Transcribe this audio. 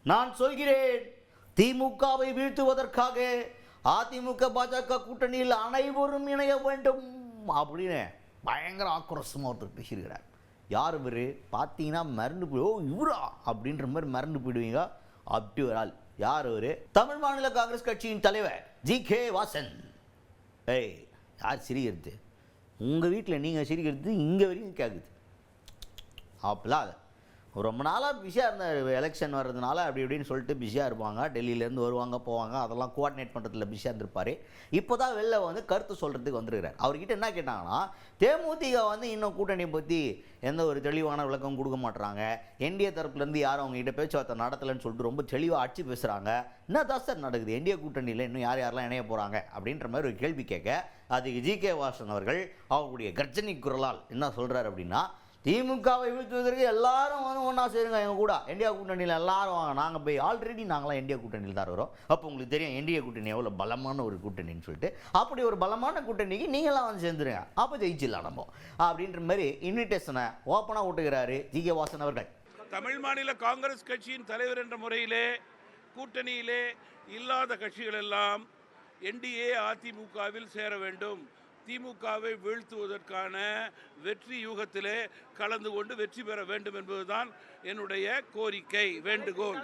நான் சொல்கிறேன், திமுகவை வீழ்த்துவதற்காக அதிமுக பாஜக கூட்டணியில் அனைவரும் இணைய வேண்டும் அப்படின்னு பயங்கர ஆக்ரோஷமாக ஒருத்தர் பேசியிருக்கிறார். யார் இவர் பார்த்தீங்கன்னா மறந்து போய், ஓ இவரா அப்படின்ற மாதிரி மறந்து போயிடுவீங்க. அப்படி ஒரு ஆள். யார் இவர்? தமிழ் மாநில காங்கிரஸ் கட்சியின் தலைவர் ஜி.கே. வாசன். ஏய், யார் சிரிக்கிறது? உங்கள் வீட்டில் நீங்கள் சிரிக்கிறது இங்கே வரைக்கும் கேட்குது. அப்பெல்லாம் அது ரொம்ப நாளாக பிஸியாக இருந்த எலெக்ஷன் வர்றதுனால அப்படி இப்படின்னு சொல்லிட்டு பிஸியாக இருப்பாங்க. டெல்லியிலேருந்து வருவாங்க போவாங்க, அதெல்லாம் கோஆர்டினேட் பண்ணுறதுல பிஸியாக இருந்திருப்பார். இப்போ தான் வெளில வந்து கருத்து சொல்கிறதுக்கு வந்துருக்கிறார். அவர்கிட்ட என்ன கேட்டாங்கன்னா, தேமுதிக வந்து இன்னும் கூட்டணியை பற்றி எந்த ஒரு தெளிவான விளக்கம் கொடுக்க மாட்டுறாங்க, என்டிஏ தரப்புலேருந்து யாரும் அவங்ககிட்ட பேச்சுவார்த்தை நடத்தலைன்னு சொல்லிட்டு ரொம்ப தெளிவாக அடிச்சு பேசுகிறாங்க. என்ன தான் சார் நடக்குது? என்டிஏ கூட்டணியில் இன்னும் யாரெல்லாம் இணைய போகிறாங்க அப்படின்ற மாதிரி ஒரு கேள்வி கேட்க, அதுக்கு ஜி.கே. வாசன் அவர்கள் அவருடைய கர்ஜனி குரலால் என்ன சொல்கிறார் அப்படின்னா, திமுகவை வீழ்த்துவதற்கு எல்லாரும் வந்து ஒன்றா சேருங்க எங்கள் கூட, என்டிஏ கூட்டணியில் எல்லாரும் வாங்க, நாங்கள் போய் ஆல்ரெடி நாங்களாம் என்டிஏ கூட்டணியில் தான் வரோம். அப்போ உங்களுக்கு தெரியும் என்டிஏ கூட்டணி எவ்வளோ பலமான ஒரு கூட்டணின்னு சொல்லிட்டு, அப்படி ஒரு பலமான கூட்டணிக்கு நீங்களாம் வந்து சேர்ந்துருங்க, அப்போ ஜெயிச்சிடலாம் நம்ம அப்படின்ற மாதிரி இன்விடேஷனை ஓப்பனாக விட்டுக்கிறாரு ஜி.கே. வாசன் அவர்கள். தமிழ் மாநில காங்கிரஸ் கட்சியின் தலைவர் என்ற முறையிலே கூட்டணியிலே இல்லாத கட்சிகள் எல்லாம் என்டிஏ அதிமுகவில் சேர வேண்டும், திமுகவை வீழ்த்துவதற்கான வெற்றி யூகத்திலே கலந்து கொண்டு வெற்றி பெற வேண்டும் என்பதுதான் என்னுடைய கோரிக்கை, வேண்டுகோள்.